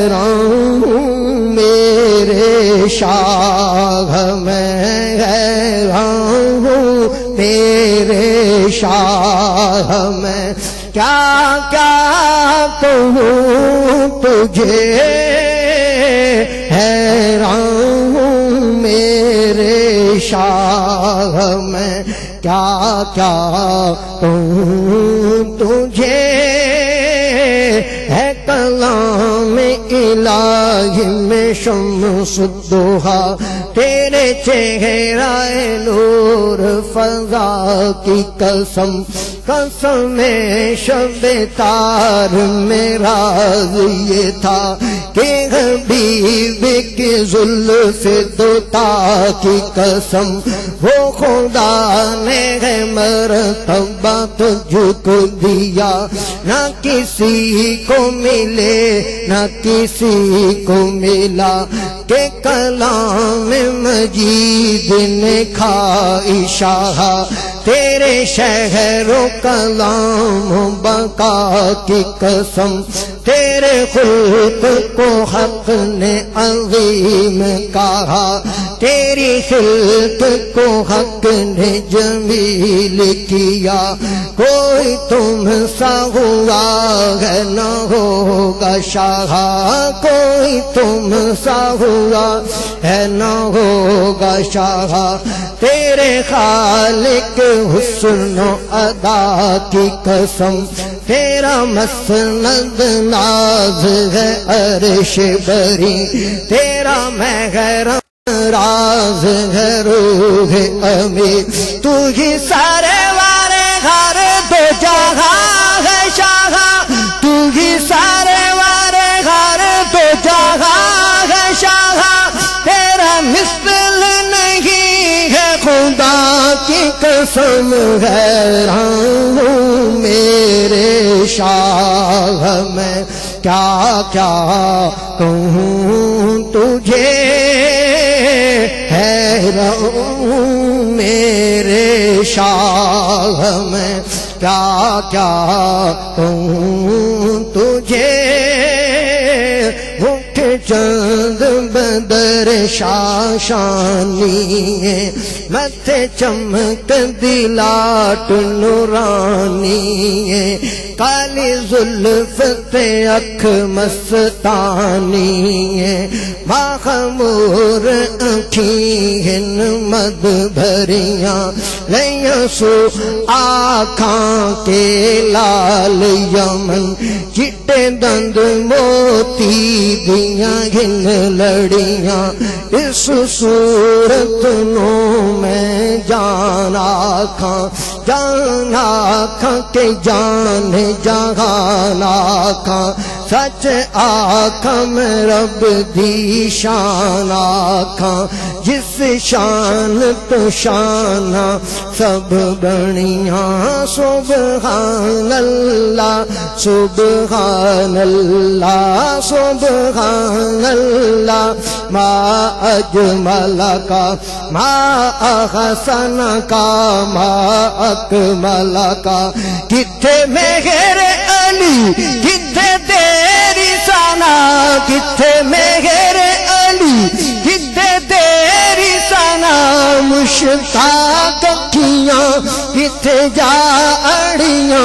حیران ہوں میرے شاہ میں حیران ہوں میرے شاہ میں کیا کیا کہوں تجھے حیران ہوں میرے شاہ میں کیا کیا کہوں تجھے ہے کلام الہی میں شمس الضحیٰ تیرے چہرہ نور فضا کی قسم قسم شب تار میں راز یہ تھا کہ حبیب کی زلف دوتا کی قسم وہ خدا نے ہے مرتبہ تجھ کو دیا نہ کسی کو ملے نہ کسی کو ملا کہ کلام مجید نے کھائی شاہ تیرے شہر و کلام بقا کی قسم تیرے خلق کو حق نے عظیم کہا تیری خلق کو حق نے جمیل کیا کوئی تم سا ہوا ہے نہ ہوگا شاہ کوئی تم سا ہوا ہے نہ ہوگا شاہ تیرے خالق حسن و ادا کی قسم تیرا مسند ناز ہے عرش بری تیرا محرم راز ہے روح امین تو ہی سارے وارے ہر دو جہاں ہے شاہ تو ہی سارے وارے ہر دو جہاں ہے شاہ تیرا مثل نہیں ہے خدا کی قسم حیران ہوں میرے شاہ میں کیا کیا کہوں تجھے حیران ہوں میرے شاہ میں کیا کیا کہوں تجھے اٹھ چند بدر شاشانی ہے متھے چمک دلاٹ نورانی ہے کالی زلف پہ اکھ مستانی ہے مخمور آنکھیں مد بھریاں لیاں سو آنکھاں کے لال یمن چٹے دند موتی دیاں گھن لڑیاں اس صورت نو میں جان آکھاں کے جان جہان آکھاں سچ آکھاں میں رب دی شان آکھاں جس شان تو شان سب بنیاں سبحان اللہ سبحان اللہ سبحان اللہ ما اجمل کا ما احسن کا ما اکمل کا کتھے مہر علی کتھے تیری ثنا کتھے مہر علی کتھے تیری ثنا مشتاق اکھیاں کتھے جا اڑیاں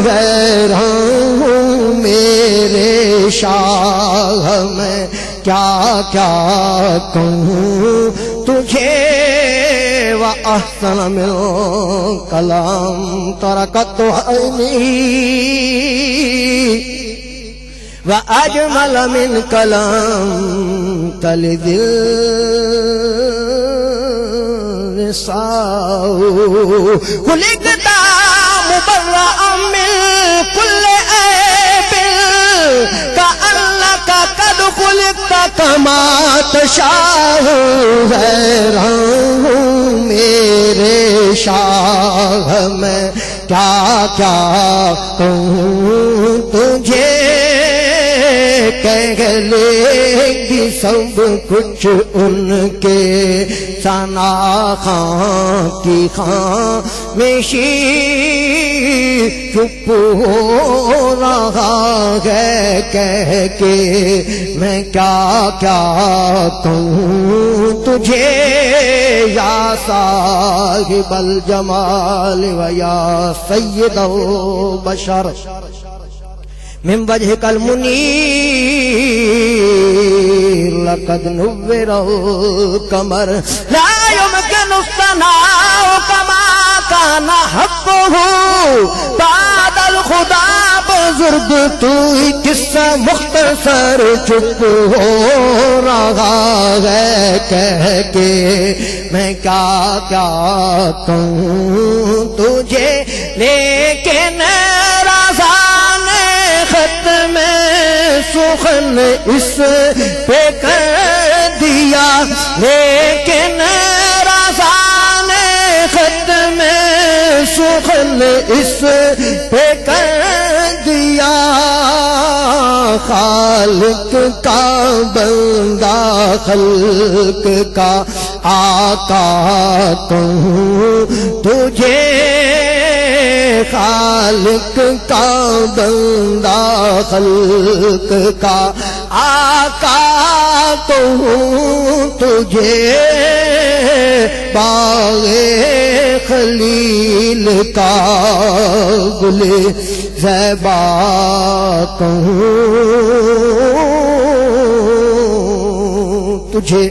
حیران ہوں میرے شاہ میں کیا کیا کہوں تجھے وَأَحْسَنَ مِنْ كَلَامٍ تَرَكَتْ عَيْنِي وَأَجْمَلَ مِنْ كَلَامٍ تَلِدِ النِّسَاءُ خُلِقْتَ مُبَرَّأً مِنْ كُلِّ عَيْبٍ كَأَنَّكَ قَدْ خُلِقْتَ كَمَا تَشَاءُ حیران ہوں میرے شاہ میں کیا کیا کہوں تجھے کہہ لیں گی سب کچھ ان کے ثنا خاں کی خاموشی چپ ہو رہا ہے کہہ کے میں کیا کیا کہوں تجھے یا صاحب الجمال و یا سید البشر من وجهك المنير لقد نور القمر لا يمكن الثناء كما كان حقه بعد الخدا بزرگ تو قصہ مختصر چپ ہو رہا ہے کہہ کے میں کیا کیا کہوں تجھے لیکن رضان ختم سخن اس پہ کر دیا لیکن رضان ختم سخن اس پہ کر دیا خالق کا بندہ خلق کا آقا کہوں تجھے خالق کا بندہ خلق کا آقا کہوں تجھے باغ خلیل کا گل زیبا کہوں تجھے